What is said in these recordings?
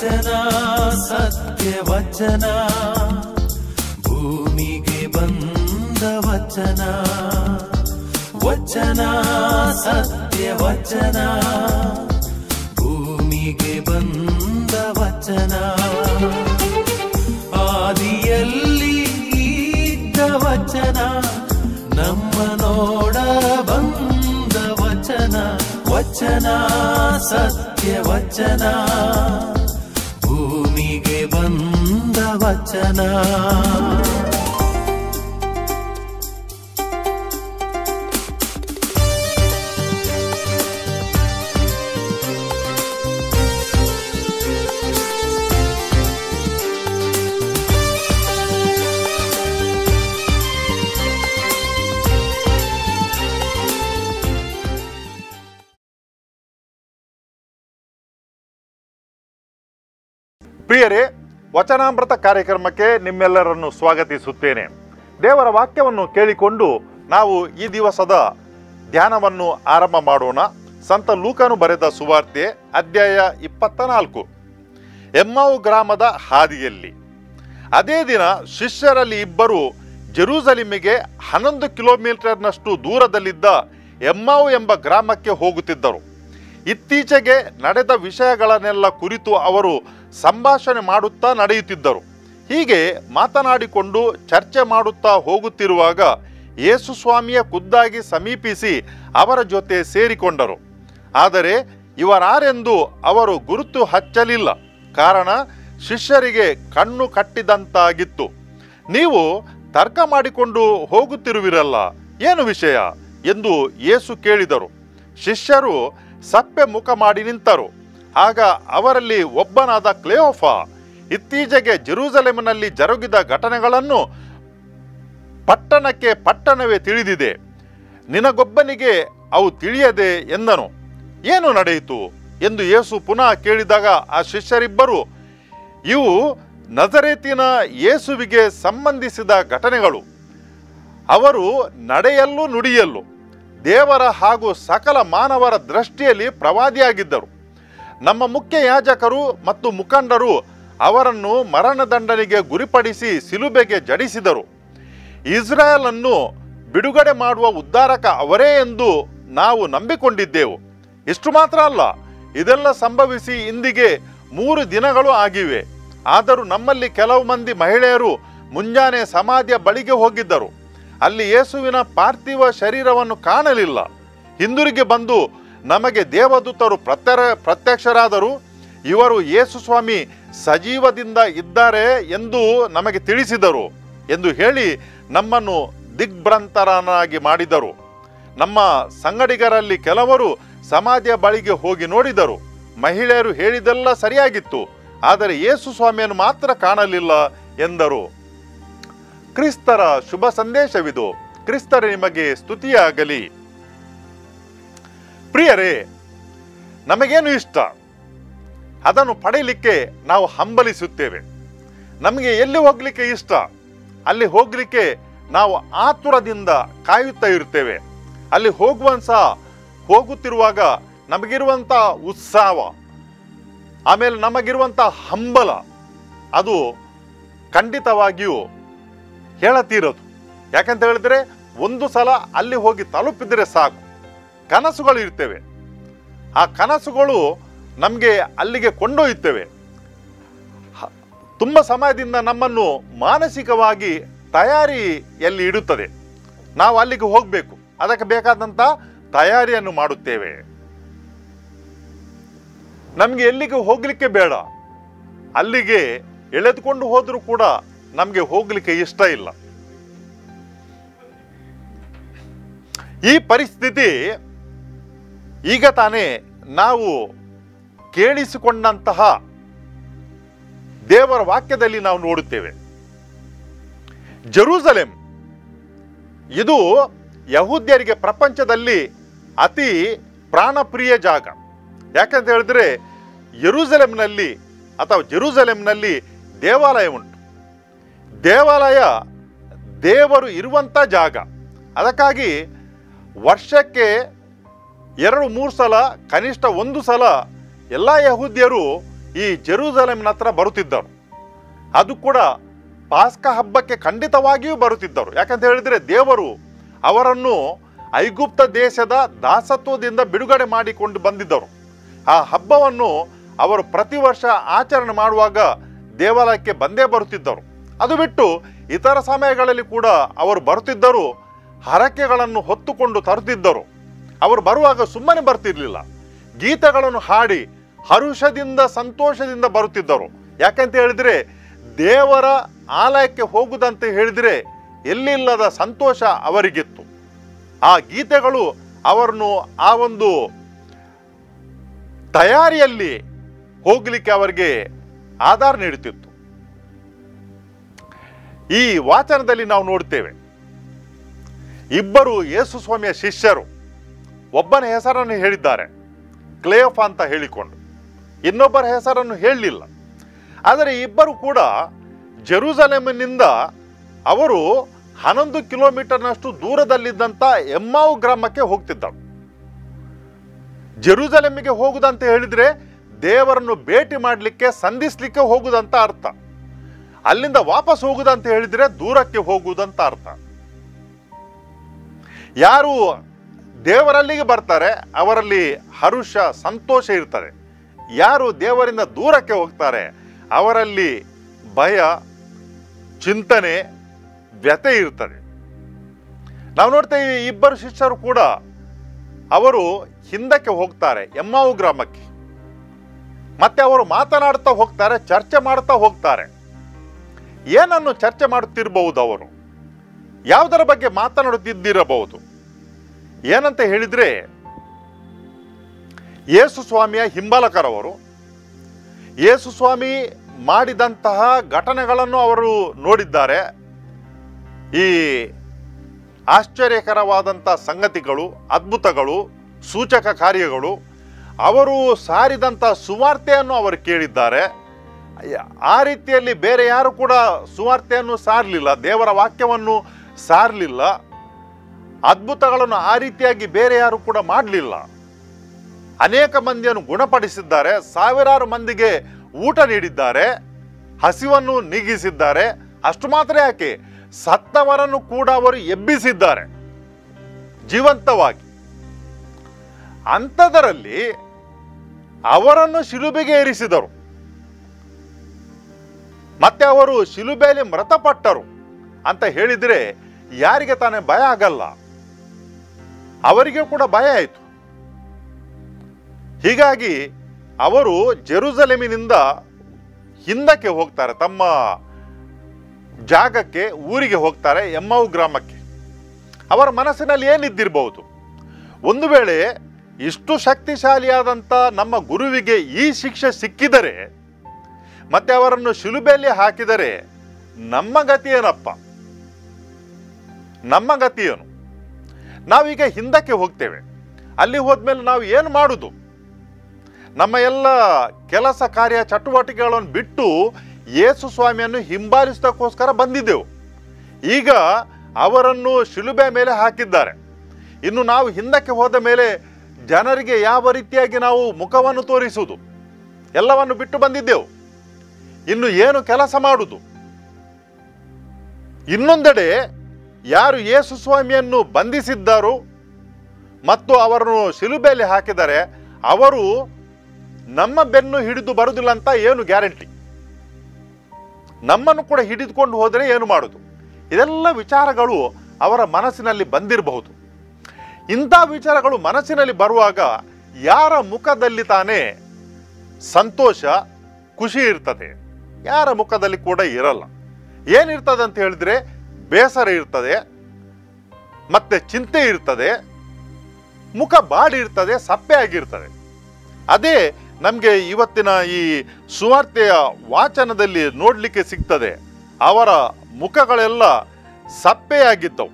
ವಚನ ಸತ್ಯ ವಚನ ಭೂಮಿಗೆ ಬಂದ ವಚನ ವಚನ ಸತ್ಯ ವಚನ ಭೂಮಿಗೆ ಬಂದ ವಚನ ಆದಿಯಲ್ಲಿ ಇದ್ದ ವಚನ ನಮ್ಮ ನೋಡ ಬಂದ ವಚನ ವಚನ ಸತ್ಯ ವಚನ ಭೂಮಿಗೆ ಬಂದ ವಚನ ಪ್ರಿಯರೇ, ವಚನಾಮೃತ ಕಾರ್ಯಕ್ರಮಕ್ಕೆ ನಿಮ್ಮೆಲ್ಲರನ್ನು ಸ್ವಾಗತಿಸುತ್ತೇನೆ. ದೇವರ ವಾಕ್ಯವನ್ನು ಕೇಳಿಕೊಂಡು ನಾವು ಈ ದಿವಸದ ಧ್ಯಾನವನ್ನು ಆರಂಭ ಮಾಡೋಣ. ಸಂತ ಲೂಕನು ಬರೆದ ಸುವಾರ್ತೆ ಅಧ್ಯಾಯ 24. ಎಮ್ಮಾವು ಗ್ರಾಮದ ಹಾದಿಯಲ್ಲಿ. ಅದೇ ದಿನ ಶಿಷ್ಯರಲ್ಲಿ ಇಬ್ಬರು ಜೆರೂಸಲೇಮಿಗೆ 11 ಕಿಲೋಮೀಟರ್ನಷ್ಟು ದೂರದಲ್ಲಿದ್ದ ಎಮ್ಮಾವು ಎಂಬ ಗ್ರಾಮಕ್ಕೆ ಹೋಗುತ್ತಿದ್ದರು. ಇತ್ತೀಚೆಗೆ ನಡೆದ ವಿಷಯಗಳನ್ನೆಲ್ಲ ಕುರಿತು ಅವರು ಸಂಭಾಷಣೆ ಮಾಡುತ್ತಾ ನಡೆಯುತ್ತಿದ್ದರು. ಹೀಗೆ ಮಾತನಾಡಿಕೊಂಡು ಚರ್ಚೆ ಮಾಡುತ್ತಾ ಹೋಗುತ್ತಿರುವಾಗ ಯೇಸು ಸ್ವಾಮಿಯ ಖುದ್ದಾಗಿ ಸಮೀಪಿಸಿ ಅವರ ಜೊತೆ ಸೇರಿಕೊಂಡರು. ಆದರೆ ಇವರಾರೆಂದು ಅವರು ಗುರುತು ಹಚ್ಚಲಿಲ್ಲ. ಕಾರಣ ಶಿಷ್ಯರಿಗೆ ಕಣ್ಣು ಕಟ್ಟಿದಂತಾಗಿತ್ತು. ನೀವು ತರ್ಕ ಮಾಡಿಕೊಂಡು ಹೋಗುತ್ತಿರುವಿರಲ್ಲ, ಏನು ವಿಷಯ ಎಂದು ಯೇಸು ಕೇಳಿದರು. ಶಿಷ್ಯರು ಸಪ್ಪೆ ಮುಖ ಮಾಡಿ ನಿಂತರು. ಆಗ ಅವರಲ್ಲಿ ಒಬ್ಬನಾದ ಕ್ಲೆಯೋಫ, ಇತ್ತೀಚೆಗೆ ಜೆರೂಸಲೇಮಿನಲ್ಲಿ ಜರುಗಿದ ಘಟನೆಗಳನ್ನು ಪಟ್ಟಣವೇ ತಿಳಿದಿದೆ, ನಿನಗೊಬ್ಬನಿಗೆ ಅವು ತಿಳಿಯದೆ ಎಂದನು. ಏನು ನಡೆಯಿತು ಎಂದು ಯೇಸು ಪುನಃ ಕೇಳಿದಾಗ ಆ ಶಿಷ್ಯರಿಬ್ಬರು, ಇವು ನಜರೇತಿನ ಯೇಸುವಿಗೆ ಸಂಬಂಧಿಸಿದ ಘಟನೆಗಳು. ಅವರು ನಡೆಯಲ್ಲೂ ನುಡಿಯಲ್ಲೂ ದೇವರ ಹಾಗೂ ಸಕಲ ಮಾನವರ ದೃಷ್ಟಿಯಲ್ಲಿ ಪ್ರವಾದಿಯಾಗಿದ್ದರು. ನಮ್ಮ ಮುಖ್ಯ ಯಾಜಕರು ಮತ್ತು ಮುಖಂಡರು ಅವರನ್ನು ಮರಣದಂಡನೆಗೆ ಗುರಿಪಡಿಸಿ ಸಿಲುಬೆಗೆ ಜಡಿಸಿದರು. ಇಸ್ರಾಯೇಲನ್ನು ಬಿಡುಗಡೆ ಮಾಡುವ ಉದ್ಧಾರಕ ಅವರೇ ಎಂದು ನಾವು ನಂಬಿಕೊಂಡಿದ್ದೆವು. ಇಷ್ಟು ಮಾತ್ರ ಅಲ್ಲ, ಇದೆಲ್ಲ ಸಂಭವಿಸಿ ಇಂದಿಗೆ 3 ದಿನಗಳು ಆಗಿವೆ. ಆದರೂ ನಮ್ಮಲ್ಲಿ ಕೆಲವು ಮಂದಿ ಮಹಿಳೆಯರು ಮುಂಜಾನೆ ಸಮಾಧಿಯ ಬಳಿಗೆ ಹೋಗಿದ್ದರು. ಅಲ್ಲಿ ಯೇಸುವಿನ ಪಾರ್ಥಿವ ಶರೀರವನ್ನು ಕಾಣಲಿಲ್ಲ. ಹಿಂದಿರುಗಿ ಬಂದು ನಮಗೆ ದೇವದೂತರು ಪ್ರತ್ಯಕ್ಷರಾದರು. ಇವರು ಯೇಸು ಸ್ವಾಮಿ ಸಜೀವದಿಂದ ಇದ್ದಾರೆ ಎಂದು ನಮಗೆ ತಿಳಿಸಿದರು ಎಂದು ಹೇಳಿ ನಮ್ಮನ್ನು ದಿಗ್ಭ್ರಾಂತರನ್ನಾಗಿ ಮಾಡಿದರು. ನಮ್ಮ ಸಂಗಡಿಗರಲ್ಲಿ ಕೆಲವರು ಸಮಾಧಿಯ ಬಳಿಗೆ ಹೋಗಿ ನೋಡಿದರು. ಮಹಿಳೆಯರು ಹೇಳಿದೆಲ್ಲ ಸರಿಯಾಗಿತ್ತು, ಆದರೆ ಯೇಸು ಸ್ವಾಮಿಯನ್ನು ಮಾತ್ರ ಕಾಣಲಿಲ್ಲ ಎಂದರು. ಕ್ರಿಸ್ತರ ಶುಭ ಸಂದೇಶವಿದು. ಕ್ರಿಸ್ತರ ನಿಮಗೆ ಸ್ತುತಿಯಾಗಲಿ. ಪ್ರಿಯರೇ, ನಮಗೇನು ಇಷ್ಟ ಅದನ್ನು ಪಡೆಯಲಿಕ್ಕೆ ನಾವು ಹಂಬಲಿಸುತ್ತೇವೆ. ನಮಗೆ ಎಲ್ಲಿ ಹೋಗ್ಲಿಕ್ಕೆ ಇಷ್ಟ ಅಲ್ಲಿ ಹೋಗ್ಲಿಕ್ಕೆ ನಾವು ಆತುರದಿಂದ ಕಾಯುತ್ತಾ ಇರುತ್ತೇವೆ. ಅಲ್ಲಿ ಹೋಗುತ್ತಿರುವಾಗ ನಮಗಿರುವಂಥ ಉತ್ಸಾಹ, ಆಮೇಲೆ ನಮಗಿರುವಂಥ ಹಂಬಲ, ಅದು ಖಂಡಿತವಾಗಿಯೂ ಹೇಳತೀರೋದು. ಯಾಕಂತ ಹೇಳಿದ್ರೆ, ಒಂದು ಸಲ ಅಲ್ಲಿ ಹೋಗಿ ತಲುಪಿದರೆ ಸಾಕು. ಕನಸುಗಳು ಇರ್ತೇವೆ, ಆ ಕನಸುಗಳು ನಮಗೆ ಅಲ್ಲಿಗೆ ಕೊಂಡೊಯ್ಯುತ್ತೇವೆ. ತುಂಬ ಸಮಯದಿಂದ ನಮ್ಮನ್ನು ಮಾನಸಿಕವಾಗಿ ತಯಾರಿಯಲ್ಲಿ ಇಡುತ್ತದೆ. ನಾವು ಅಲ್ಲಿಗೆ ಹೋಗಬೇಕು, ಅದಕ್ಕೆ ಬೇಕಾದಂಥ ತಯಾರಿಯನ್ನು ಮಾಡುತ್ತೇವೆ. ನಮಗೆ ಎಲ್ಲಿಗೆ ಹೋಗಲಿಕ್ಕೆ ಬೇಡ, ಅಲ್ಲಿಗೆ ಎಳೆದುಕೊಂಡು ಹೋದರೂ ಕೂಡ ನಮಗೆ ಹೋಗಲಿಕ್ಕೆ ಇಷ್ಟ ಇಲ್ಲ. ಈ ಪರಿಸ್ಥಿತಿ ಈಗ ತಾನೇ ನಾವು ಕೇಳಿಸಿಕೊಂಡಂತಹ ದೇವರ ವಾಕ್ಯದಲ್ಲಿ ನಾವು ನೋಡುತ್ತೇವೆ. ಜೆರೂಸಲೇಮ್ ಇದು ಯಹೂದ್ಯರಿಗೆ ಪ್ರಪಂಚದಲ್ಲಿ ಅತಿ ಪ್ರಾಣಪ್ರಿಯ ಜಾಗ. ಯಾಕಂತ ಹೇಳಿದ್ರೆ ಜೆರೂಸಲೇಮ್ನಲ್ಲಿ ದೇವಾಲಯ ಉಂಟು. ದೇವಾಲಯ ದೇವರು ಇರುವಂಥ ಜಾಗ. ಅದಕ್ಕಾಗಿ ವರ್ಷಕ್ಕೆ 2-3 ಸಲ, ಕನಿಷ್ಠ 1 ಸಲ ಎಲ್ಲ ಯಹೂದ್ಯರು ಈ ಜೆರೂಸಲೇಮಿನ ಹತ್ರ ಬರುತ್ತಿದ್ದರು. ಅದು ಕೂಡ ಪಾಸ್ಕ ಹಬ್ಬಕ್ಕೆ ಖಂಡಿತವಾಗಿಯೂ ಬರುತ್ತಿದ್ದರು. ಯಾಕಂತ ಹೇಳಿದರೆ ದೇವರು ಅವರನ್ನು ಐಗುಪ್ತ ದೇಶದ ದಾಸತ್ವದಿಂದ ಬಿಡುಗಡೆ ಮಾಡಿಕೊಂಡು ಬಂದಿದ್ದರು. ಆ ಹಬ್ಬವನ್ನು ಅವರು ಪ್ರತಿ ವರ್ಷ ಆಚರಣೆ ಮಾಡುವಾಗ ದೇವಾಲಯಕ್ಕೆ ಬಂದೇ ಬರುತ್ತಿದ್ದರು. ಅದು ಬಿಟ್ಟು ಇತರ ಸಮಯಗಳಲ್ಲಿ ಕೂಡ ಅವರು ಬರುತ್ತಿದ್ದರು. ಹರಕೆಗಳನ್ನು ಹೊತ್ತುಕೊಂಡು ತರುತ್ತಿದ್ದರು. ಅವರು ಬರುವಾಗ ಸುಮ್ಮನೆ ಬರ್ತಿರ್ಲಿಲ್ಲ, ಗೀತೆಗಳನ್ನು ಹಾಡಿ ಹರುಷದಿಂದ ಸಂತೋಷದಿಂದ ಬರುತ್ತಿದ್ದರು. ಯಾಕಂತ ಹೇಳಿದರೆ ದೇವರ ಆಲಯಕ್ಕೆ ಹೋಗುವುದಂತ ಹೇಳಿದರೆ ಎಲ್ಲಿಲ್ಲದ ಸಂತೋಷ ಅವರಿಗಿತ್ತು. ಆ ಗೀತೆಗಳು ಅವರನ್ನು ಆ ಒಂದು ತಯಾರಿಯಲ್ಲಿ ಹೋಗಲಿಕ್ಕೆ ಅವರಿಗೆ ಆಧಾರ ನೀಡುತ್ತಿತ್ತು. ಈ ವಾಚನದಲ್ಲಿ ನಾವು ನೋಡ್ತೇವೆ, ಇಬ್ಬರು ಯೇಸು ಸ್ವಾಮಿಯ ಶಿಷ್ಯರು ಒಬ್ಬನ ಹೆಸರನ್ನು ಹೇಳಿದ್ದಾರೆ, ಕ್ಲೇಯಫ ಅಂತ ಹೇಳಿಕೊಂಡು. ಇನ್ನೊಬ್ಬರ ಹೆಸರನ್ನು ಹೇಳಲಿಲ್ಲ. ಆದರೆ ಇಬ್ಬರು ಕೂಡ ಜೆರೂಸಲೇಮಿನಿಂದ ಅವರು 11 ಕಿಲೋಮೀಟರ್ನಷ್ಟು ದೂರದಲ್ಲಿದ್ದಂಥ ಎಮ್ಮಾವು ಗ್ರಾಮಕ್ಕೆ ಹೋಗ್ತಿದ್ದರು. ಜೆರೂಸಲೇಮಿಗೆ ಹೋಗುದಂತ ಹೇಳಿದರೆ ದೇವರನ್ನು ಭೇಟಿ ಮಾಡಲಿಕ್ಕೆ, ಸಂಧಿಸಲಿಕ್ಕೆ ಹೋಗುದಂತ ಅರ್ಥ. ಅಲ್ಲಿಂದ ವಾಪಸ್ ಹೋಗುದಂತ ಹೇಳಿದರೆ ದೂರಕ್ಕೆ ಹೋಗುವುದಂತ ಅರ್ಥ. ಯಾರು ದೇವರಲ್ಲಿಗೆ ಬರ್ತಾರೆ ಅವರಲ್ಲಿ ಹರುಷ ಸಂತೋಷ ಇರ್ತದೆ. ಯಾರು ದೇವರಿಂದ ದೂರಕ್ಕೆ ಹೋಗ್ತಾರೆ ಅವರಲ್ಲಿ ಭಯ, ಚಿಂತನೆ, ವ್ಯಥೆ ಇರ್ತದೆ. ನಾವು ನೋಡ್ತೇವೆ ಇಬ್ಬರು ಶಿಷ್ಯರು ಕೂಡ ಅವರು ಹಿಂದಕ್ಕೆ ಹೋಗ್ತಾರೆ ಎಮ್ಮಾವು ಗ್ರಾಮಕ್ಕೆ. ಮತ್ತೆ ಅವರು ಮಾತನಾಡ್ತಾ ಹೋಗ್ತಾರೆ, ಚರ್ಚೆ ಮಾಡ್ತಾ ಹೋಗ್ತಾರೆ. ಏನನ್ನು ಚರ್ಚೆ ಮಾಡುತ್ತಿರಬಹುದು? ಅವರು ಯಾವುದರ ಬಗ್ಗೆ ಮಾತನಾಡುತ್ತಿದ್ದಿರಬಹುದು? ಏನಂತ ಹೇಳಿದ್ರೆ, ಯೇಸು ಸ್ವಾಮಿಯ ಹಿಂಬಾಲಕರವರು ಯೇಸು ಸ್ವಾಮಿ ಮಾಡಿದಂತಹ ಘಟನೆಗಳನ್ನು ಅವರು ನೋಡಿದ್ದಾರೆ. ಈ ಆಶ್ಚರ್ಯಕರವಾದಂಥ ಸಂಗತಿಗಳು, ಅದ್ಭುತಗಳು, ಸೂಚಕ ಕಾರ್ಯಗಳು, ಅವರು ಸಾರಿದಂಥ ಸುವಾರ್ತೆಯನ್ನು ಅವರು ಕೇಳಿದ್ದಾರೆ. ಆ ರೀತಿಯಲ್ಲಿ ಬೇರೆ ಯಾರು ಕೂಡ ಸುವಾರ್ತೆಯನ್ನು ಸಾರಲಿಲ್ಲ, ದೇವರ ವಾಕ್ಯವನ್ನು ಸಾರಲಿಲ್ಲ. ಅದ್ಭುತಗಳನ್ನು ಆ ರೀತಿಯಾಗಿ ಬೇರೆ ಯಾರು ಕೂಡ ಮಾಡಲಿಲ್ಲ. ಅನೇಕ ಮಂದಿಯನ್ನು ಗುಣಪಡಿಸಿದ್ದಾರೆ, ಸಾವಿರಾರು ಮಂದಿಗೆ ಊಟ ನೀಡಿದ್ದಾರೆ, ಹಸಿವನ್ನು ನೀಗಿಸಿದ್ದಾರೆ. ಅಷ್ಟು ಮಾತ್ರ ಯಾಕೆ, ಸತ್ತವರನ್ನು ಕೂಡ ಅವರು ಎಬ್ಬಿಸಿದ್ದಾರೆ ಜೀವಂತವಾಗಿ. ಅಂಥದರಲ್ಲಿ ಅವರನ್ನು ಶಿಲುಬೆಗೆ ಏರಿಸಿದರು. ಮತ್ತೆ ಅವರು ಶಿಲುಬೆಯಲ್ಲಿ ಮೃತಪಟ್ಟರು ಅಂತ ಹೇಳಿದರೆ ಯಾರಿಗೆ ತಾನೇ ಭಯ ಆಗಲ್ಲ? ಅವರಿಗೆ ಕೂಡ ಭಯ ಆಯಿತು. ಹೀಗಾಗಿ ಅವರು ಜೆರೂಸಲೇಮಿನಿಂದ ಹಿಂದಕ್ಕೆ ಹೋಗ್ತಾರೆ, ತಮ್ಮ ಜಾಗಕ್ಕೆ, ಊರಿಗೆ ಹೋಗ್ತಾರೆ, ಎಮ್ಮಾವು ಗ್ರಾಮಕ್ಕೆ. ಅವರ ಮನಸ್ಸಿನಲ್ಲಿ ಏನಿದ್ದಿರಬಹುದು? ಒಂದು ವೇಳೆ ಇಷ್ಟು ಶಕ್ತಿಶಾಲಿಯಾದಂಥ ನಮ್ಮ ಗುರುವಿಗೆ ಈ ಶಿಕ್ಷೆ ಸಿಕ್ಕಿದರೆ, ಮತ್ತೆ ಅವರನ್ನು ಶಿಲುಬೆಯಲ್ಲಿ ಹಾಕಿದರೆ ನಮ್ಮ ಗತಿ ಏನಪ್ಪ? ನಮ್ಮ ಗತಿ ಏನು? ನಾವೀಗ ಹಿಂದಕ್ಕೆ ಹೋಗ್ತೇವೆ. ಅಲ್ಲಿ ಹೋದ್ಮೇಲೆ ನಾವು ಏನು ಮಾಡುದು? ನಮ್ಮ ಎಲ್ಲ ಕೆಲಸ ಕಾರ್ಯ ಚಟುವಟಿಕೆಗಳನ್ನು ಬಿಟ್ಟು ಯೇಸು ಸ್ವಾಮಿಯನ್ನು ಹಿಂಬಾಲಿಸೋದಕ್ಕೋಸ್ಕರ ಬಂದಿದ್ದೆವು. ಈಗ ಅವರನ್ನು ಶಿಲುಬೆ ಮೇಲೆ ಹಾಕಿದ್ದಾರೆ. ಇನ್ನು ನಾವು ಹಿಂದಕ್ಕೆ ಹೋದ ಮೇಲೆ ಜನರಿಗೆ ಯಾವ ರೀತಿಯಾಗಿ ನಾವು ಮುಖವನ್ನು ತೋರಿಸುವುದು? ಎಲ್ಲವನ್ನು ಬಿಟ್ಟು ಬಂದಿದ್ದೆವು. ಇನ್ನು ಏನು ಕೆಲಸ ಮಾಡುವುದು? ಇನ್ನೊಂದೆಡೆ ಯಾರು ಯೇಸು ಸ್ವಾಮಿಯನ್ನು ಬಂಧಿಸಿದ್ದಾರೋ ಮತ್ತು ಅವರನ್ನು ಶಿಲುಬೆಯಲ್ಲಿ ಹಾಕಿದರೆ ಅವರು ನಮ್ಮ ಬೆನ್ನು ಹಿಡಿದು ಬರುವುದಿಲ್ಲ ಅಂತ ಏನು ಗ್ಯಾರಂಟಿ? ನಮ್ಮನ್ನು ಕೂಡ ಹಿಡಿದುಕೊಂಡು ಹೋದರೆ ಏನು ಮಾಡುದು? ಇದೆಲ್ಲ ವಿಚಾರಗಳು ಅವರ ಮನಸ್ಸಿನಲ್ಲಿ ಬಂದಿರಬಹುದು. ಇಂಥ ವಿಚಾರಗಳು ಮನಸ್ಸಿನಲ್ಲಿ ಬರುವಾಗ ಯಾರ ಮುಖದಲ್ಲಿ ತಾನೇ ಸಂತೋಷ, ಖುಷಿ ಇರ್ತದೆ? ಯಾರ ಮುಖದಲ್ಲಿ ಕೂಡ ಇರಲ್ಲ. ಏನಿರ್ತದೆ ಅಂತ ಹೇಳಿದ್ರೆ ಬೇಸರ ಇರ್ತದೆ, ಮತ್ತೆ ಚಿಂತೆ ಇರ್ತದೆ, ಮುಖ ಬಾಡಿ ಇರ್ತದೆ, ಸಪ್ಪೆ ಆಗಿರ್ತದೆ. ಅದೇ ನಮಗೆ ಇವತ್ತಿನ ಈ ಸುವಾರ್ತೆಯ ವಾಚನದಲ್ಲಿ ನೋಡಲಿಕ್ಕೆ ಸಿಗ್ತದೆ. ಅವರ ಮುಖಗಳೆಲ್ಲ ಸಪ್ಪೆಯಾಗಿದ್ದವು.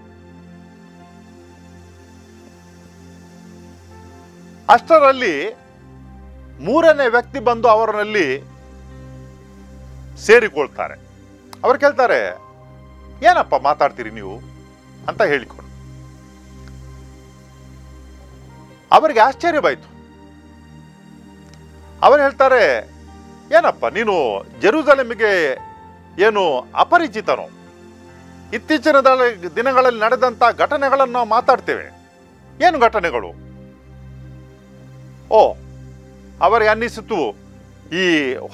ಅಷ್ಟರಲ್ಲಿ ಮೂರನೇ ವ್ಯಕ್ತಿ ಬಂದು ಅವರಲ್ಲಿ ಸೇರಿಕೊಳ್ತಾರೆ. ಅವರು ಕೇಳ್ತಾರೆ, ಏನಪ್ಪ ಮಾತಾಡ್ತೀರಿ ನೀವು ಅಂತ ಹೇಳಿಕೊಂಡು. ಅವರಿಗೆ ಆಶ್ಚರ್ಯವಾಯಿತು. ಅವರು ಹೇಳ್ತಾರೆ, ಏನಪ್ಪ ನೀನು ಜೆರೂಸಲೇಮಿಗೆ ಏನು ಅಪರಿಚಿತನೋ? ಇತ್ತೀಚಿನ ದಿನಗಳಲ್ಲಿ ನಡೆದಂಥ ಘಟನೆಗಳನ್ನು ನಾವು ಮಾತಾಡ್ತೇವೆ. ಏನು ಘಟನೆಗಳು? ಓ, ಅವರಿಗೆ ಅನ್ನಿಸಿತು ಈ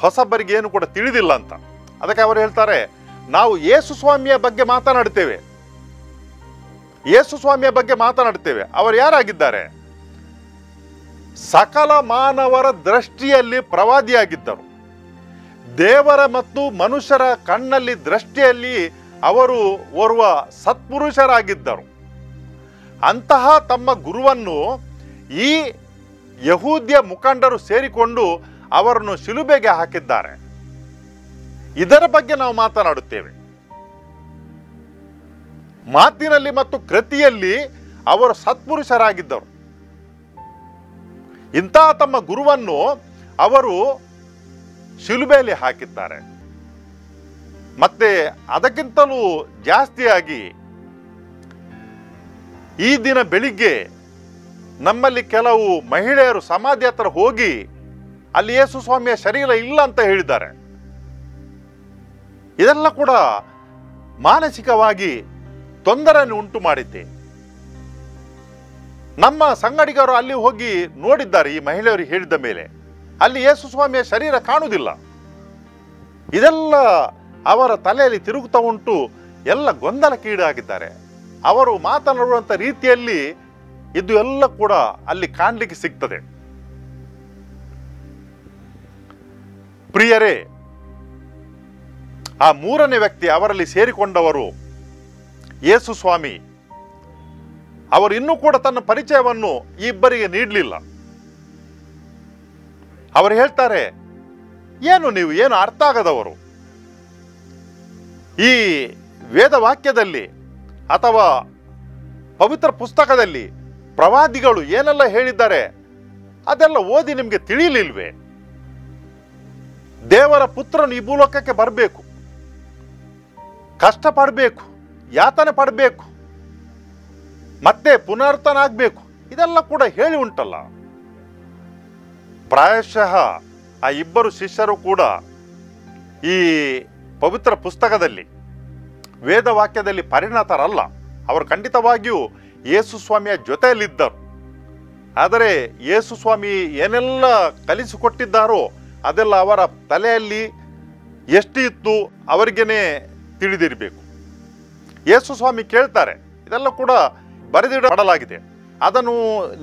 ಹೊಸಬರಿಗೆ ಏನು ಕೂಡ ತಿಳಿದಿಲ್ಲ ಅಂತ. ಅದಕ್ಕೆ ಅವರು ಹೇಳ್ತಾರೆ, ನಾವು ಯೇಸು ಸ್ವಾಮಿಯ ಬಗ್ಗೆ ಮಾತನಾಡ್ತೇವೆ, ಯೇಸು ಸ್ವಾಮಿಯ ಬಗ್ಗೆ ಮಾತನಾಡ್ತೇವೆ. ಅವರು ಯಾರಾಗಿದ್ದಾರೆ? ಸಕಲ ಮಾನವರ ದೃಷ್ಟಿಯಲ್ಲಿ ಪ್ರವಾದಿಯಾಗಿದ್ದರು. ದೇವರ ಮತ್ತು ಮನುಷ್ಯರ ಕಣ್ಣಲ್ಲಿ ದೃಷ್ಟಿಯಲ್ಲಿ ಅವರು ಓರ್ವ ಸತ್ಪುರುಷರಾಗಿದ್ದರು. ಅಂತಹ ತಮ್ಮ ಗುರುವನ್ನು ಈ ಯಹೂದ್ಯ ಮುಖಂಡರು ಸೇರಿಕೊಂಡು ಅವರನ್ನು ಶಿಲುಬೆಗೆ ಹಾಕಿದ್ದಾರೆ. ಇದರ ಬಗ್ಗೆ ನಾವು ಮಾತನಾಡುತ್ತೇವೆ. ಮಾತಿನಲ್ಲಿ ಮತ್ತು ಕೃತಿಯಲ್ಲಿ ಅವರು ಸತ್ಪುರುಷರಾಗಿದ್ದರು. ಇಂತಹ ತಮ್ಮ ಗುರುವನ್ನು ಅವರು ಶಿಲುಬೆಯಲ್ಲಿ ಹಾಕಿದ್ದಾರೆ. ಮತ್ತೆ ಅದಕ್ಕಿಂತಲೂ ಜಾಸ್ತಿಯಾಗಿ ಈ ದಿನ ಬೆಳಿಗ್ಗೆ ನಮ್ಮಲ್ಲಿ ಕೆಲವು ಮಹಿಳೆಯರು ಸಮಾಧಿ ಹತ್ರ ಹೋಗಿ ಅಲ್ಲಿ ಯೇಸು ಸ್ವಾಮಿಯ ಶರೀರ ಇಲ್ಲ ಅಂತ ಹೇಳಿದ್ದಾರೆ. ಇದೆಲ್ಲ ಕೂಡ ಮಾನಸಿಕವಾಗಿ ತೊಂದರೆಯನ್ನು ಉಂಟು ಮಾಡಿದ್ದೆ. ನಮ್ಮ ಸಂಗಡಿಗರು ಅಲ್ಲಿ ಹೋಗಿ ನೋಡಿದ್ದಾರೆ. ಈ ಮಹಿಳೆಯರು ಹೇಳಿದ ಮೇಲೆ ಅಲ್ಲಿ ಯೇಸು ಸ್ವಾಮಿಯ ಶರೀರ ಕಾಣುವುದಿಲ್ಲ. ಇದೆಲ್ಲ ಅವರ ತಲೆಯಲ್ಲಿ ತಿರುಗುತ್ತಾ ಉಂಟು. ಎಲ್ಲ ಗೊಂದಲಕ್ಕೀಡಾಗಿದ್ದಾರೆ. ಅವರು ಮಾತನಾಡುವಂಥ ರೀತಿಯಲ್ಲಿ ಇದು ಎಲ್ಲ ಕೂಡ ಅಲ್ಲಿ ಕಾಣಲಿಕ್ಕೆ ಸಿಗ್ತದೆ. ಪ್ರಿಯರೇ, ಆ ಮೂರನೇ ವ್ಯಕ್ತಿ ಅವರಲ್ಲಿ ಸೇರಿಕೊಂಡವರು ಯೇಸು ಸ್ವಾಮಿ. ಅವರು ಇನ್ನೂ ಕೂಡ ತನ್ನ ಪರಿಚಯವನ್ನು ಈ ಇಬ್ಬರಿಗೆ ನೀಡಲಿಲ್ಲ. ಅವರು ಹೇಳ್ತಾರೆ, ಏನು ನೀವು ಏನು ಅರ್ಥ ಆಗದವರು? ಈ ವೇದವಾಕ್ಯದಲ್ಲಿ ಅಥವಾ ಪವಿತ್ರ ಪುಸ್ತಕದಲ್ಲಿ ಪ್ರವಾದಿಗಳು ಏನೆಲ್ಲ ಹೇಳಿದ್ದಾರೆ ಅದೆಲ್ಲ ಓದಿ ನಿಮಗೆ ತಿಳಿಯಲಿಲ್ವೇ? ದೇವರ ಪುತ್ರನು ಈ ಭೂಲೋಕಕ್ಕೆ ಬರಬೇಕು, ಕಷ್ಟಪಡಬೇಕು, ಯಾತನೆ ಪಡಬೇಕು, ಮತ್ತೆ ಪುನರ್ತನಾಗಬೇಕು, ಇದೆಲ್ಲ ಕೂಡ ಹೇಳಿ ಉಂಟಲ್ಲ. ಪ್ರಾಯಶಃ ಆ ಇಬ್ಬರು ಶಿಷ್ಯರು ಕೂಡ ಈ ಪವಿತ್ರ ಪುಸ್ತಕದಲ್ಲಿ ವೇದವಾಕ್ಯದಲ್ಲಿ ಪರಿಣತರಲ್ಲ. ಅವರು ಖಂಡಿತವಾಗಿಯೂ ಯೇಸು ಸ್ವಾಮಿಯ ಜೊತೆಯಲ್ಲಿದ್ದರು. ಆದರೆ ಯೇಸು ಸ್ವಾಮಿ ಏನೆಲ್ಲ ಕಲಿಸಿಕೊಟ್ಟಿದ್ದಾರೋ ಅದೆಲ್ಲ ಅವರ ತಲೆಯಲ್ಲಿ ಎಷ್ಟು ಇತ್ತು ಅವರಿಗೇನೆ ತಿಳಿದಿರಬೇಕು. ಯೇಸು ಸ್ವಾಮಿ ಕೇಳ್ತಾರೆ, ಇದೆಲ್ಲ ಕೂಡ ಬರೆದಿಡಲಾಗಿದೆ, ಅದನ್ನು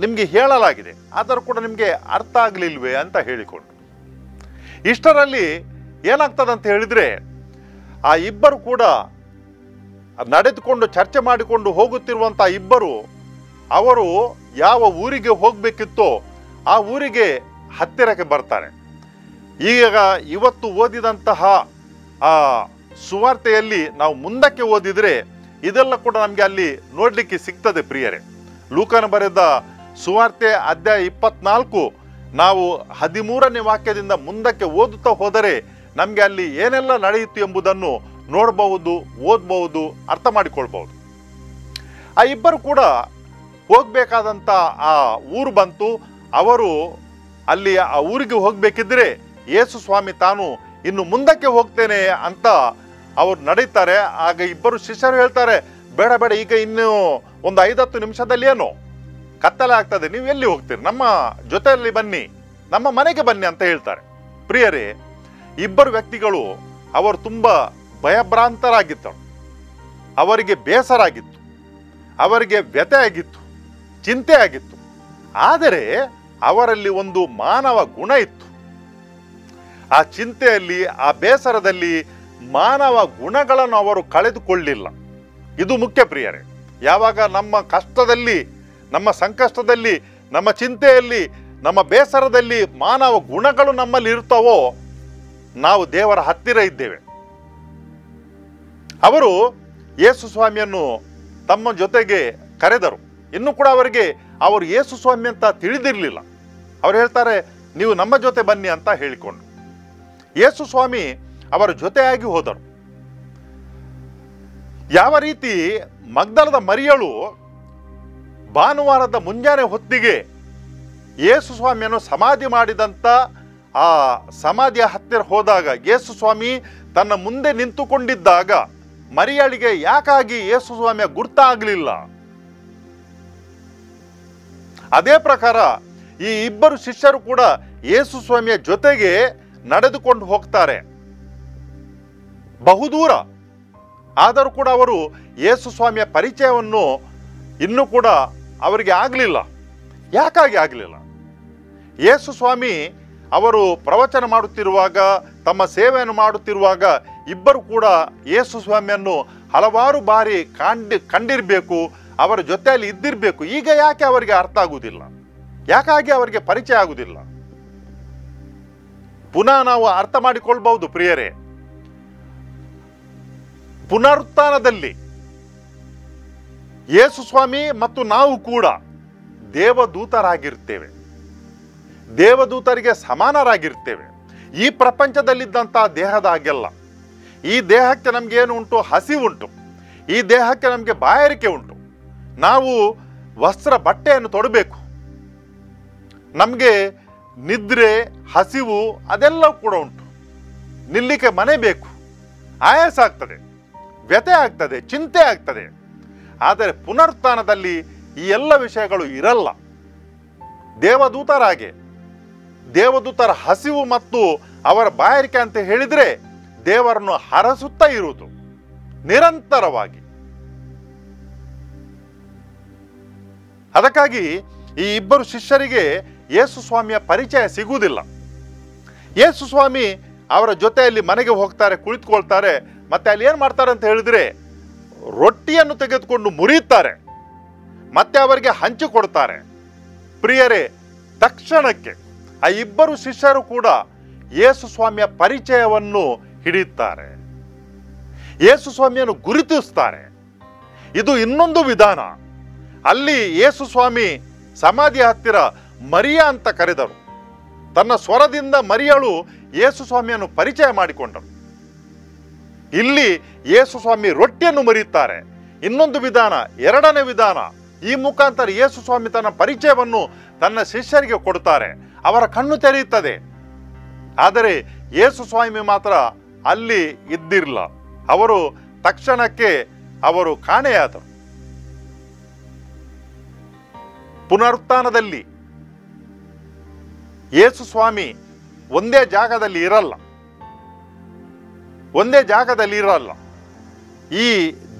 ನಿಮಗೆ ಹೇಳಲಾಗಿದೆ, ಆದರೂ ಕೂಡ ನಿಮಗೆ ಅರ್ಥ ಆಗಲಿಲ್ವೇ ಅಂತ ಹೇಳಿಕೊಂಡು. ಇಷ್ಟರಲ್ಲಿ ಏನಾಗ್ತದಂತ ಹೇಳಿದರೆ, ಆ ಇಬ್ಬರು ಕೂಡ ನಡೆದುಕೊಂಡು ಚರ್ಚೆ ಮಾಡಿಕೊಂಡು ಹೋಗುತ್ತಿರುವಂಥ ಇಬ್ಬರು ಅವರು ಯಾವ ಊರಿಗೆ ಹೋಗಬೇಕಿತ್ತೋ ಆ ಊರಿಗೆ ಹತ್ತಿರಕ್ಕೆ ಬರ್ತಾರೆ. ಈಗ ಇವತ್ತು ಓದಿದಂತಹ ಆ ಸುವಾರ್ತೆಯಲ್ಲಿ ನಾವು ಮುಂದಕ್ಕೆ ಓದಿದರೆ ಇದೆಲ್ಲ ಕೂಡ ನಮಗೆ ಅಲ್ಲಿ ನೋಡಲಿಕ್ಕೆ ಸಿಗ್ತದೆ. ಪ್ರಿಯರೇ, ಲೂಕನ ಬರೆದ ಸುವಾರ್ತೆ ಅಧ್ಯಾಯ 24 ನಾವು 13ನೇ ವಾಕ್ಯದಿಂದ ಮುಂದಕ್ಕೆ ಓದುತ್ತಾ ಹೋದರೆ ನಮಗೆ ಅಲ್ಲಿ ಏನೆಲ್ಲ ನಡೆಯಿತು ಎಂಬುದನ್ನು ನೋಡಬಹುದು, ಓದಬಹುದು, ಅರ್ಥ ಮಾಡಿಕೊಳ್ಬಹುದು. ಆ ಇಬ್ಬರು ಕೂಡ ಹೋಗಬೇಕಾದಂಥ ಆ ಊರು ಬಂತು. ಅವರು ಅಲ್ಲಿ ಆ ಊರಿಗೆ ಹೋಗಬೇಕಿದ್ರೆ ಯೇಸು ಸ್ವಾಮಿ ತಾನು ಇನ್ನು ಮುಂದಕ್ಕೆ ಹೋಗ್ತೇನೆ ಅಂತ ಅವರು ನಡೀತಾರೆ. ಆಗ ಇಬ್ಬರು ಶಿಷ್ಯರು ಹೇಳ್ತಾರೆ, ಬೇಡ ಬೇಡ, ಈಗ ಇನ್ನು ಒಂದು 5-10 ನಿಮಿಷದಲ್ಲಿ ಏನು ಕತ್ತಲೆ ಆಗ್ತದೆ, ನೀವು ಎಲ್ಲಿ ಹೋಗ್ತೀರಿ, ನಮ್ಮ ಜೊತೆಯಲ್ಲಿ ಬನ್ನಿ, ನಮ್ಮ ಮನೆಗೆ ಬನ್ನಿ ಅಂತ ಹೇಳ್ತಾರೆ. ಪ್ರಿಯರೇ, ಇಬ್ಬರು ವ್ಯಕ್ತಿಗಳು ಅವರು ತುಂಬ ಭಯಭ್ರಾಂತರಾಗಿದ್ದರು. ಅವರಿಗೆ ಬೇಸರ ಆಗಿತ್ತು, ಅವರಿಗೆ ವ್ಯಥೆ ಆಗಿತ್ತು, ಚಿಂತೆ ಆಗಿತ್ತು. ಆದರೆ ಅವರಲ್ಲಿ ಒಂದು ಮಾನವ ಗುಣ ಇತ್ತು. ಆ ಚಿಂತೆಯಲ್ಲಿ, ಆ ಬೇಸರದಲ್ಲಿ ಮಾನವ ಗುಣಗಳನ್ನು ಅವರು ಕಳೆದುಕೊಳ್ಳಿಲ್ಲ. ಇದು ಮುಖ್ಯ ಪ್ರಿಯರೇ. ಯಾವಾಗ ನಮ್ಮ ಕಷ್ಟದಲ್ಲಿ, ನಮ್ಮ ಸಂಕಷ್ಟದಲ್ಲಿ, ನಮ್ಮ ಚಿಂತೆಯಲ್ಲಿ, ನಮ್ಮ ಬೇಸರದಲ್ಲಿ ಮಾನವ ಗುಣಗಳು ನಮ್ಮಲ್ಲಿ ಇರ್ತಾವೋ ನಾವು ದೇವರ ಹತ್ತಿರ ಇದ್ದೇವೆ. ಅವರು ಯೇಸು ಸ್ವಾಮಿಯನ್ನು ತಮ್ಮ ಜೊತೆಗೆ ಕರೆದರು. ಇನ್ನೂ ಕೂಡ ಅವರಿಗೆ ಅವರು ಯೇಸು ಸ್ವಾಮಿ ಅಂತ ತಿಳಿದಿರಲಿಲ್ಲ. ಅವರು ಹೇಳ್ತಾರೆ, ನೀವು ನಮ್ಮ ಜೊತೆ ಬನ್ನಿ ಅಂತ ಹೇಳಿಕೊಂಡು ಯೇಸು ಸ್ವಾಮಿ ಅವರ ಜೊತೆಯಾಗಿ ಹೋದರು. ಯಾವ ರೀತಿ ಮಗ್ದಲದ ಮರಿಯಳು ಭಾನುವಾರದ ಮುಂಜಾನೆ ಹೊತ್ತಿಗೆ ಯೇಸು ಸ್ವಾಮಿಯನ್ನು ಸಮಾಧಿ ಮಾಡಿದಂಥ ಆ ಸಮಾಧಿಯ ಹತ್ತಿರ ಹೋದಾಗ ಯೇಸು ಸ್ವಾಮಿ ತನ್ನ ಮುಂದೆ ನಿಂತುಕೊಂಡಿದ್ದಾಗ ಮರಿಯಳಿಗೆ ಯಾಕಾಗಿ ಯೇಸು ಸ್ವಾಮಿಯ ಗುರ್ತಾಗಲಿಲ್ಲ? ಅದೇ ಪ್ರಕಾರ ಈ ಇಬ್ಬರು ಶಿಷ್ಯರು ಕೂಡ ಯೇಸು ಸ್ವಾಮಿಯ ಜೊತೆಗೆ ನಡೆದುಕೊಂಡು ಹೋಗ್ತಾರೆ ಬಹುದೂರ. ಆದರೂ ಕೂಡ ಅವರು ಯೇಸು ಸ್ವಾಮಿಯ ಪರಿಚಯವನ್ನು ಇನ್ನೂ ಕೂಡ ಅವರಿಗೆ ಆಗಲಿಲ್ಲ. ಯಾಕಾಗಿ ಆಗಲಿಲ್ಲ? ಯೇಸು ಸ್ವಾಮಿ ಅವರು ಪ್ರವಚನ ಮಾಡುತ್ತಿರುವಾಗ, ತಮ್ಮ ಸೇವೆಯನ್ನು ಮಾಡುತ್ತಿರುವಾಗ ಇಬ್ಬರು ಕೂಡ ಯೇಸು ಸ್ವಾಮಿಯನ್ನು ಹಲವಾರು ಬಾರಿ ಕಂಡಿರಬೇಕು, ಅವರ ಜೊತೆಯಲ್ಲಿ ಇದ್ದಿರಬೇಕು. ಈಗ ಯಾಕೆ ಅವರಿಗೆ ಅರ್ಥ ಆಗುವುದಿಲ್ಲ? ಯಾಕಾಗಿ ಅವರಿಗೆ ಪರಿಚಯ ಆಗುವುದಿಲ್ಲ? ಪುನಃ ನಾವು ಅರ್ಥ ಮಾಡಿಕೊಳ್ಬಹುದು ಪ್ರಿಯರೇ. ಪುನರುತ್ಥಾನದಲ್ಲಿ ಯೇಸು ಸ್ವಾಮಿ ಮತ್ತು ನಾವು ಕೂಡ ದೇವದೂತರಾಗಿರ್ತೇವೆ, ದೇವದೂತರಿಗೆ ಸಮಾನರಾಗಿರ್ತೇವೆ. ಈ ಪ್ರಪಂಚದಲ್ಲಿದ್ದಂತಹ ದೇಹದ ಹಾಗೆಲ್ಲ. ಈ ದೇಹಕ್ಕೆ ನಮ್ಗೆ ಏನು ಉಂಟು? ಹಸಿವುಂಟು. ಈ ದೇಹಕ್ಕೆ ನಮಗೆ ಬಾಯಾರಿಕೆ ಉಂಟು. ನಾವು ವಸ್ತ್ರ ಬಟ್ಟೆಯನ್ನು ತೊಡಬೇಕು. ನಮಗೆ ನಿದ್ರೆ, ಹಸಿವು ಅದೆಲ್ಲ ಕೂಡ ಉಂಟು. ನಿಲ್ಲಿಕ್ಕೆ ಮನೆ ಬೇಕು, ಆಯಾಸ ಆಗ್ತದೆ, ವ್ಯಥೆ ಆಗ್ತದೆ, ಚಿಂತೆ ಆಗ್ತದೆ. ಆದರೆ ಪುನರುತ್ಥಾನದಲ್ಲಿ ಈ ಎಲ್ಲ ವಿಷಯಗಳು ಇರಲ್ಲ. ದೇವದೂತರಾಗೆ, ದೇವದೂತರ ಹಸಿವು ಮತ್ತು ಅವರ ಬಾಯಾರಿಕೆ ಅಂತ ಹೇಳಿದರೆ ದೇವರನ್ನು ಹರಸುತ್ತಾ ಇರುವುದು ನಿರಂತರವಾಗಿ. ಅದಕ್ಕಾಗಿ ಈ ಇಬ್ಬರು ಶಿಷ್ಯರಿಗೆ ಯೇಸು ಸ್ವಾಮಿಯ ಪರಿಚಯ ಸಿಗುವುದಿಲ್ಲ. ಯೇಸು ಸ್ವಾಮಿ ಅವರ ಜೊತೆಯಲ್ಲಿ ಮನೆಗೆ ಹೋಗ್ತಾರೆ, ಕುಳಿತುಕೊಳ್ತಾರೆ. ಮತ್ತೆ ಅಲ್ಲಿ ಏನು ಮಾಡ್ತಾರೆ ಅಂತ ಹೇಳಿದ್ರೆ, ರೊಟ್ಟಿಯನ್ನು ತೆಗೆದುಕೊಂಡು ಮುರಿಯುತ್ತಾರೆ, ಮತ್ತೆ ಅವರಿಗೆ ಹಂಚಿಕೊಡ್ತಾರೆ. ಪ್ರಿಯರೇ, ತಕ್ಷಣಕ್ಕೆ ಆ ಇಬ್ಬರು ಶಿಷ್ಯರು ಕೂಡ ಯೇಸು ಸ್ವಾಮಿಯ ಪರಿಚಯವನ್ನು ಹಿಡಿಯುತ್ತಾರೆ, ಯೇಸು ಸ್ವಾಮಿಯನ್ನು ಗುರುತಿಸ್ತಾರೆ. ಇದು ಇನ್ನೊಂದು ವಿಧಾನ. ಅಲ್ಲಿ ಯೇಸು ಸ್ವಾಮಿ ಸಮಾಧಿಯ ಹತ್ತಿರ ಮರಿಯ ಅಂತ ಕರೆದರು. ತನ್ನ ಸ್ವರದಿಂದ ಮರಿಯಳು ಯೇಸು ಸ್ವಾಮಿಯನ್ನು ಪರಿಚಯ ಮಾಡಿಕೊಂಡರು. ಇಲ್ಲಿ ಯೇಸು ಸ್ವಾಮಿ ರೊಟ್ಟಿಯನ್ನು ಮರೆಯುತ್ತಾರೆ. ಇನ್ನೊಂದು ವಿಧಾನ, ಎರಡನೇ ವಿಧಾನ. ಈ ಮುಖಾಂತರ ಯೇಸು ಸ್ವಾಮಿ ತನ್ನ ಪರಿಚಯವನ್ನು ತನ್ನ ಶಿಷ್ಯರಿಗೆ ಕೊಡುತ್ತಾರೆ. ಅವರ ಕಣ್ಣು ತೆರೆಯುತ್ತದೆ. ಆದರೆ ಯೇಸು ಸ್ವಾಮಿ ಮಾತ್ರ ಅಲ್ಲಿ ಇದ್ದಿರಲಿಲ್ಲ. ಅವರು ತಕ್ಷಣಕ್ಕೆ ಅವರು ಕಾಣೆಯಾದರು. ಪುನರುತ್ಥಾನದಲ್ಲಿ ಯೇಸು ಸ್ವಾಮಿ ಒಂದೇ ಜಾಗದಲ್ಲಿ ಇರಲ್ಲ, ಒಂದೇ ಜಾಗದಲ್ಲಿ ಇರಲ್ಲ. ಈ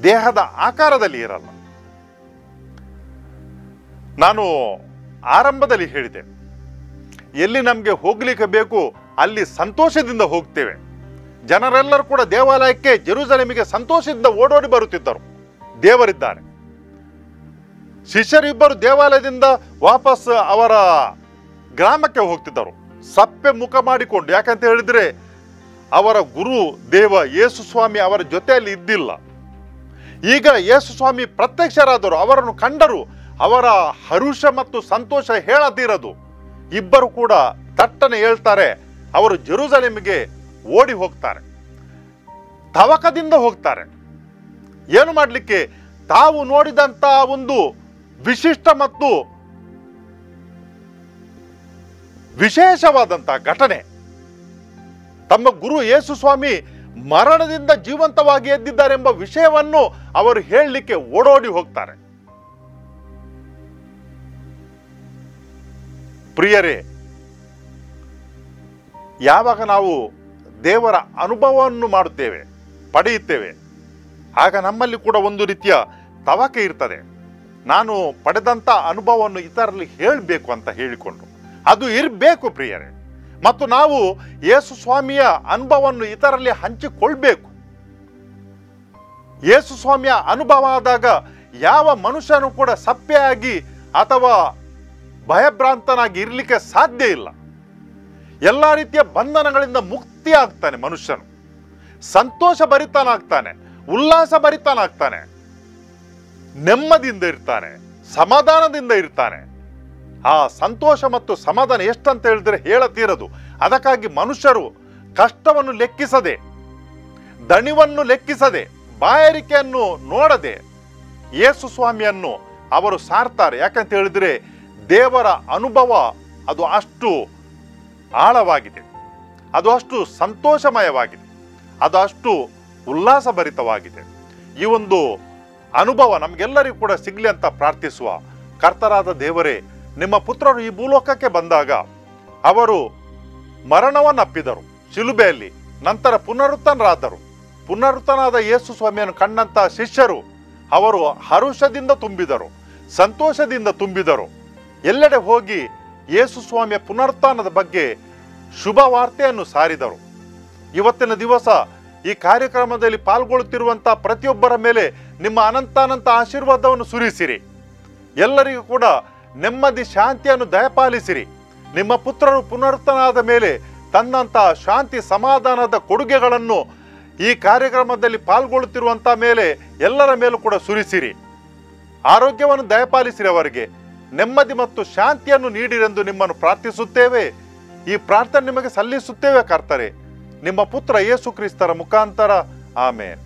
ದೇಹದ ಆಕಾರದಲ್ಲಿ ಇರಲ್ಲ. ನಾನು ಆರಂಭದಲ್ಲಿ ಹೇಳಿದೆ, ಎಲ್ಲಿ ನಮಗೆ ಹೋಗ್ಲಿಕ್ಕೆ ಬೇಕು ಅಲ್ಲಿ ಸಂತೋಷದಿಂದ ಹೋಗ್ತೇವೆ. ಜನರೆಲ್ಲರೂ ಕೂಡ ದೇವಾಲಯಕ್ಕೆ, ಜೆರುಸಲೇಮಿಗೆ ಸಂತೋಷದಿಂದ ಓಡೋಡಿ ಬರುತ್ತಿದ್ದರು. ದೇವರಿದ್ದಾರೆ. ಶಿಷ್ಯರಿಬ್ಬರು ದೇವಾಲಯದಿಂದ ವಾಪಸ್ ಅವರ ಗ್ರಾಮಕ್ಕೆ ಹೋಗ್ತಿದ್ದರು, ಸಪ್ಪೆ ಮುಖ ಮಾಡಿಕೊಂಡು. ಯಾಕಂತ ಹೇಳಿದ್ರೆ ಅವರ ಗುರು ದೇವ ಯೇಸು ಸ್ವಾಮಿ ಅವರ ಜೊತೆಯಲ್ಲಿ ಇದ್ದಿಲ್ಲ. ಈಗ ಯೇಸು ಸ್ವಾಮಿ ಪ್ರತ್ಯಕ್ಷರಾದರು, ಅವರನ್ನು ಕಂಡರು. ಅವರ ಹರುಷ ಮತ್ತು ಸಂತೋಷ ಹೇಳದಿರದು. ಇಬ್ಬರು ಕೂಡ ತಟ್ಟನೆ ಹೇಳ್ತಾರೆ, ಅವರು ಜೆರುಸಲೇಮಿಗೆ ಓಡಿ ಹೋಗ್ತಾರೆ, ತವಕದಿಂದ ಹೋಗ್ತಾರೆ. ಏನು ಮಾಡಲಿಕ್ಕೆ? ತಾವು ನೋಡಿದಂತ ಒಂದು ವಿಶಿಷ್ಟ ಮತ್ತು ವಿಶೇಷವಾದಂತಹ ಘಟನೆ, ತಮ್ಮ ಗುರು ಯೇಸು ಸ್ವಾಮಿ ಮರಣದಿಂದ ಜೀವಂತವಾಗಿ ಎದ್ದಿದ್ದಾರೆಂಬ ವಿಷಯವನ್ನು ಅವರು ಹೇಳಲಿಕ್ಕೆ ಓಡೋಡಿ ಹೋಗ್ತಾರೆ. ಪ್ರಿಯರೇ, ಯಾವಾಗ ನಾವು ದೇವರ ಅನುಭವವನ್ನು ಮಾಡುತ್ತೇವೆ, ಪಡೆಯುತ್ತೇವೆ, ಆಗ ನಮ್ಮಲ್ಲಿ ಕೂಡ ಒಂದು ರೀತಿಯ ತವಕೆ ಇರ್ತದೆ. ನಾನು ಪಡೆದಂಥ ಅನುಭವವನ್ನು ಇತರರಲ್ಲಿ ಹೇಳಬೇಕು ಅಂತ ಹೇಳಿಕೊಂಡು ಅದು ಇರಬೇಕು ಪ್ರಿಯರೇ. ಮತ್ತು ನಾವು ಯೇಸು ಸ್ವಾಮಿಯ ಅನುಭವವನ್ನು ಇತರರಲ್ಲಿ ಹಂಚಿಕೊಳ್ಬೇಕು. ಯೇಸು ಸ್ವಾಮಿಯ ಅನುಭವ ಆದಾಗ ಯಾವ ಮನುಷ್ಯನು ಕೂಡ ಸಪ್ಪೆಯಾಗಿ ಅಥವಾ ಭಯಭ್ರಾಂತನಾಗಿ ಇರಲಿಕ್ಕೆ ಸಾಧ್ಯ ಇಲ್ಲ. ಎಲ್ಲ ರೀತಿಯ ಬಂಧನಗಳಿಂದ ಮುಕ್ತಿ ಆಗ್ತಾನೆ ಮನುಷ್ಯನು. ಸಂತೋಷ ಭರಿತನಾಗ್ತಾನೆ, ಉಲ್ಲಾಸ ಭರಿತನಾಗ್ತಾನೆ, ನೆಮ್ಮದಿಯಿಂದ ಇರ್ತಾನೆ, ಸಮಾಧಾನದಿಂದ ಇರ್ತಾನೆ. ಆ ಸಂತೋಷ ಮತ್ತು ಸಮಾಧಾನ ಎಷ್ಟಂತ ಹೇಳಿದ್ರೆ ಹೇಳತೀರದು. ಅದಕ್ಕಾಗಿ ಮನುಷ್ಯರು ಕಷ್ಟವನ್ನು ಲೆಕ್ಕಿಸದೆ, ದಣಿವನ್ನು ಲೆಕ್ಕಿಸದೆ, ಬಾಯಾರಿಕೆಯನ್ನು ನೋಡದೆ ಯೇಸು ಸ್ವಾಮಿಯನ್ನು ಅವರು ಸಾರ್ತಾರೆ. ಯಾಕಂತ ಹೇಳಿದ್ರೆ ದೇವರ ಅನುಭವ ಅದು ಅಷ್ಟು ಆಳವಾಗಿದೆ. ಅದು ಅಷ್ಟು ಸಂತೋಷಮಯವಾಗಿದೆ, ಅದು ಅಷ್ಟು ಉಲ್ಲಾಸಭರಿತವಾಗಿದೆ. ಈ ಒಂದು ಅನುಭವ ನಮಗೆಲ್ಲರಿಗೂ ಕೂಡ ಸಿಗಲಿ ಅಂತ ಪ್ರಾರ್ಥಿಸುವ. ಕರ್ತರಾದ ದೇವರೇ, ನಿಮ್ಮ ಪುತ್ರರು ಈ ಭೂಲೋಕಕ್ಕೆ ಬಂದಾಗ ಅವರು ಮರಣವನ್ನಪ್ಪಿದರು ಶಿಲುಬೆಯಲ್ಲಿ, ನಂತರ ಪುನರುತ್ಥಾನರಾದರು. ಪುನರುತ್ಥಾನರಾದ ಯೇಸು ಸ್ವಾಮಿಯನ್ನು ಕಂಡಂತ ಶಿಷ್ಯರು ಅವರು ಹರುಷದಿಂದ ತುಂಬಿದರು, ಸಂತೋಷದಿಂದ ತುಂಬಿದರು. ಎಲ್ಲೆಡೆ ಹೋಗಿ ಯೇಸು ಸ್ವಾಮಿಯ ಪುನರುತ್ಥಾನದ ಬಗ್ಗೆ ಶುಭ ವಾರ್ತೆಯನ್ನು ಸಾರಿದರು. ಇವತ್ತಿನ ದಿವಸ ಈ ಕಾರ್ಯಕ್ರಮದಲ್ಲಿ ಪಾಲ್ಗೊಳ್ಳುತ್ತಿರುವಂಥ ಪ್ರತಿಯೊಬ್ಬರ ಮೇಲೆ ನಿಮ್ಮ ಅನಂತಾನಂತ ಆಶೀರ್ವಾದವನ್ನು ಸುರಿಸಿರಿ. ಎಲ್ಲರಿಗೂ ಕೂಡ ನೆಮ್ಮದಿ ಶಾಂತಿಯನ್ನು ದಯಪಾಲಿಸಿರಿ. ನಿಮ್ಮ ಪುತ್ರರು ಪುನರುತ್ಥಾನದ ಮೇಲೆ ತನ್ನಂತಹ ಶಾಂತಿ ಸಮಾಧಾನದ ಕೊಡುಗೆಗಳನ್ನು ಈ ಕಾರ್ಯಕ್ರಮದಲ್ಲಿ ಪಾಲ್ಗೊಳ್ಳುತ್ತಿರುವಂಥ ಮೇಲೆ ಎಲ್ಲರ ಮೇಲೂ ಕೂಡ ಸುರಿಸಿರಿ. ಆರೋಗ್ಯವನ್ನು ದಯಪಾಲಿಸಿರಿ, ಅವರಿಗೆ ನೆಮ್ಮದಿ ಮತ್ತು ಶಾಂತಿಯನ್ನು ನೀಡಿರೆಂದು ನಿಮ್ಮನ್ನು ಪ್ರಾರ್ಥಿಸುತ್ತೇವೆ. ಈ ಪ್ರಾರ್ಥನೆ ನಿಮಗೆ ಸಲ್ಲಿಸುತ್ತೇವೆ ಕರ್ತರೆ, ನಿಮ್ಮ ಪುತ್ರ ಯೇಸು ಕ್ರಿಸ್ತರ ಮುಖಾಂತರ. ಆಮೇನ್.